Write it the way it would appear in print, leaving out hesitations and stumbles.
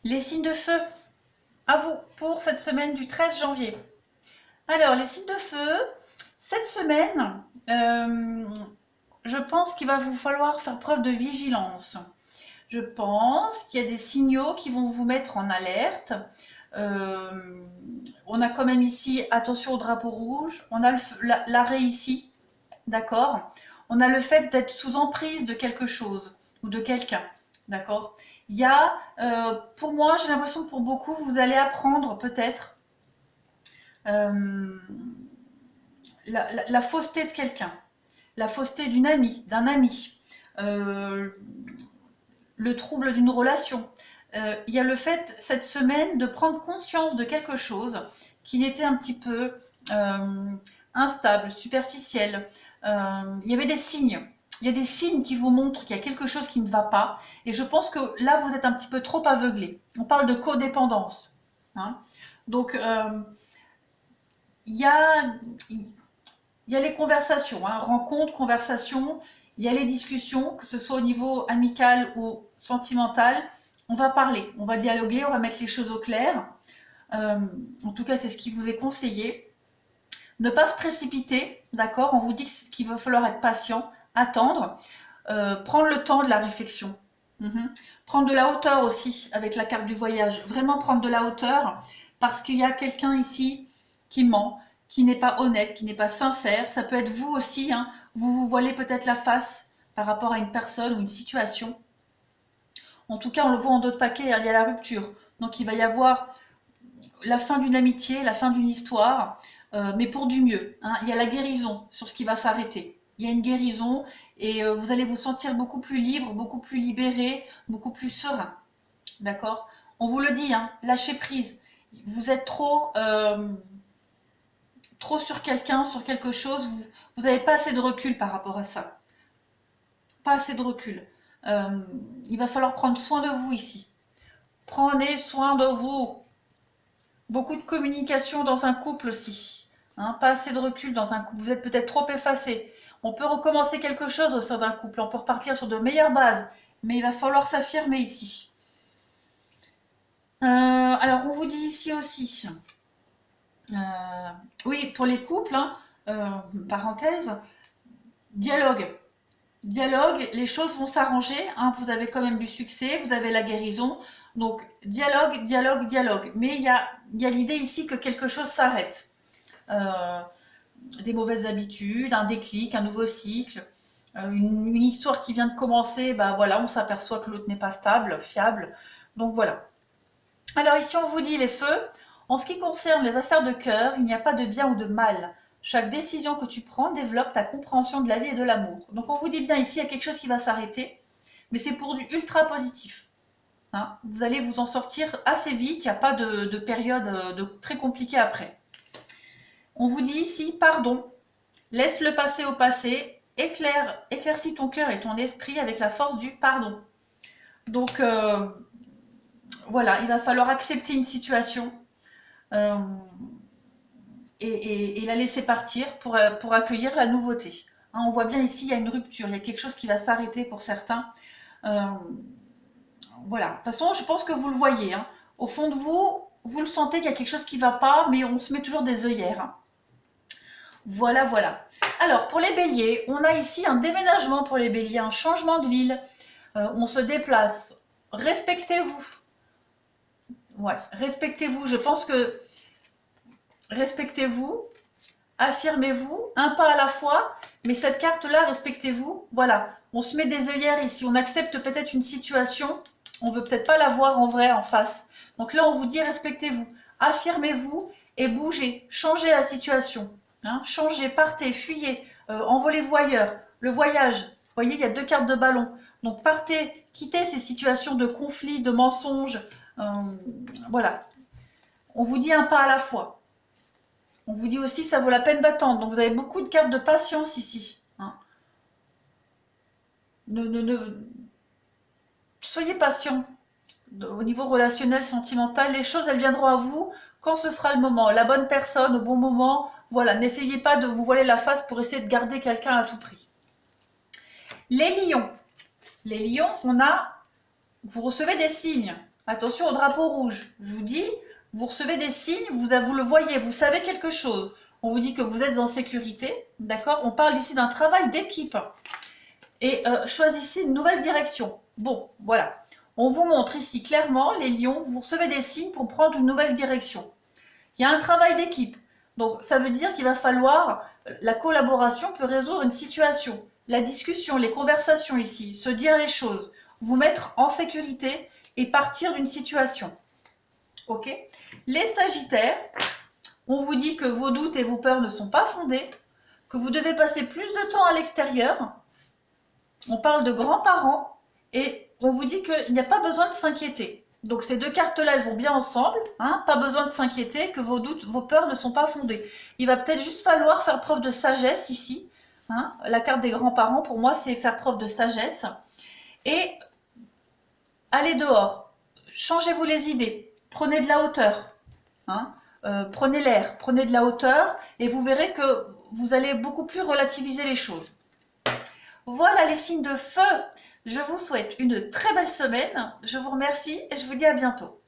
Les signes de feu, à vous pour cette semaine du 13 janvier. Alors, les signes de feu, cette semaine, je pense qu'il va vous falloir faire preuve de vigilance. Je pense qu'il y a des signaux qui vont vous mettre en alerte. On a quand même ici, attention au drapeau rouge, on a l'arrêt ici, d'accord. On a le fait d'être sous emprise de quelque chose ou de quelqu'un. D'accord. Il y a, pour moi, j'ai l'impression que pour beaucoup, vous allez apprendre peut-être euh, la fausseté de quelqu'un, la fausseté d'une amie, d'un ami, euh, le trouble d'une relation. Il y a le fait, cette semaine, de prendre conscience de quelque chose qui était un petit peu instable, superficiel. Il y avait des signes. Il y a des signes qui vous montrent qu'il y a quelque chose qui ne va pas. Et je pense que là, vous êtes un petit peu trop aveuglé. On parle de codépendance. Hein. Donc, il y a, il y a les conversations, hein, rencontres, conversations. Il y a les discussions, que ce soit au niveau amical ou sentimental. On va parler, on va dialoguer, on va mettre les choses au clair. En tout cas, c'est ce qui vous est conseillé. Ne pas se précipiter, d'accord. On vous dit qu'il va falloir être patient, attendre, prendre le temps de la réflexion. Prendre de la hauteur aussi avec la carte du voyage. Vraiment prendre de la hauteur parce qu'il y a quelqu'un ici qui ment, qui n'est pas honnête, qui n'est pas sincère. Ça peut être vous aussi, hein. Vous vous voilez peut-être la face par rapport à une personne ou une situation. En tout cas, on le voit en d'autres paquets, il y a la rupture. Donc il va y avoir la fin d'une amitié, la fin d'une histoire, mais pour du mieux. Hein. Il y a la guérison sur ce qui va s'arrêter. Il y a une guérison et vous allez vous sentir beaucoup plus libre, beaucoup plus libéré, beaucoup plus serein. D'accord. On vous le dit, hein, lâchez prise. Vous êtes trop sur quelqu'un, sur quelque chose. Vous n'avez pas assez de recul par rapport à ça. Pas assez de recul. Il va falloir prendre soin de vous ici. Prenez soin de vous. Beaucoup de communication dans un couple aussi. Hein, pas assez de recul dans un couple. Vous êtes peut-être trop effacé. On peut recommencer quelque chose au sein d'un couple. On peut repartir sur de meilleures bases. Mais il va falloir s'affirmer ici. Alors, on vous dit ici aussi. Oui, pour les couples, hein, parenthèse, dialogue. Dialogue, les choses vont s'arranger. Hein, vous avez quand même du succès, vous avez la guérison. Donc, dialogue, dialogue, dialogue. Mais il y a l'idée ici que quelque chose s'arrête. Euh, des mauvaises habitudes, un déclic, un nouveau cycle, une histoire qui vient de commencer, bah voilà, on s'aperçoit que l'autre n'est pas stable, fiable. Donc voilà. Alors ici, on vous dit les feux. En ce qui concerne les affaires de cœur, il n'y a pas de bien ou de mal. Chaque décision que tu prends développe ta compréhension de la vie et de l'amour. Donc on vous dit bien ici, il y a quelque chose qui va s'arrêter, mais c'est pour du ultra positif. Hein, vous allez vous en sortir assez vite, il n'y a pas de période très compliquée après. On vous dit ici, pardon, laisse le passé au passé, éclaircis ton cœur et ton esprit avec la force du pardon. Donc voilà, il va falloir accepter une situation euh, et la laisser partir pour accueillir la nouveauté. Hein, on voit bien ici, il y a une rupture, il y a quelque chose qui va s'arrêter pour certains. Euh, voilà, de toute façon, je pense que vous le voyez. Hein. Au fond de vous, vous le sentez qu'il y a quelque chose qui ne va pas, mais on se met toujours des œillères. Hein. Voilà, voilà. Alors, pour les béliers, on a ici un déménagement pour les béliers, un changement de ville. On se déplace. Respectez-vous. Ouais, respectez-vous. Je pense que respectez-vous, affirmez-vous, un pas à la fois. Mais cette carte-là, respectez-vous. Voilà, on se met des œillères ici. On accepte peut-être une situation. On veut peut-être pas la voir en vrai, en face. Donc là, on vous dit respectez-vous, affirmez-vous et bougez, changez la situation. Hein, changez, partez, fuyez, envolez-vous ailleurs. Le voyage, vous voyez, il y a deux cartes de ballon. Donc partez, quittez ces situations de conflit, de mensonges. Voilà. On vous dit un pas à la fois. On vous dit aussi ça vaut la peine d'attendre. Donc vous avez beaucoup de cartes de patience ici. Hein. Ne soyez patient. Au niveau relationnel, sentimental, les choses elles viendront à vous quand ce sera le moment. La bonne personne au bon moment. Voilà, n'essayez pas de vous voiler la face pour essayer de garder quelqu'un à tout prix. Les lions. Les lions, vous recevez des signes. Attention au drapeau rouge. Je vous dis, vous recevez des signes, vous le voyez, vous savez quelque chose. On vous dit que vous êtes en sécurité, d'accord? On parle ici d'un travail d'équipe. Et choisissez une nouvelle direction. Bon, voilà. On vous montre ici clairement, les lions, vous recevez des signes pour prendre une nouvelle direction. Il y a un travail d'équipe. Donc, ça veut dire qu'il va falloir, la collaboration peut résoudre une situation. La discussion, les conversations ici, se dire les choses, vous mettre en sécurité et partir d'une situation. Ok? Les Sagittaires, on vous dit que vos doutes et vos peurs ne sont pas fondés, que vous devez passer plus de temps à l'extérieur. On parle de grands-parents et on vous dit qu'il n'y a pas besoin de s'inquiéter. Donc ces deux cartes-là, elles vont bien ensemble. Hein, pas besoin de s'inquiéter, que vos doutes, vos peurs ne sont pas fondées. Il va peut-être juste falloir faire preuve de sagesse ici. Hein, la carte des grands-parents, pour moi, c'est faire preuve de sagesse. Et allez dehors. Changez-vous les idées. Prenez de la hauteur. Hein, prenez l'air, prenez de la hauteur et vous verrez que vous allez beaucoup plus relativiser les choses. Voilà les signes de feu. Je vous souhaite une très belle semaine. Je vous remercie et je vous dis à bientôt.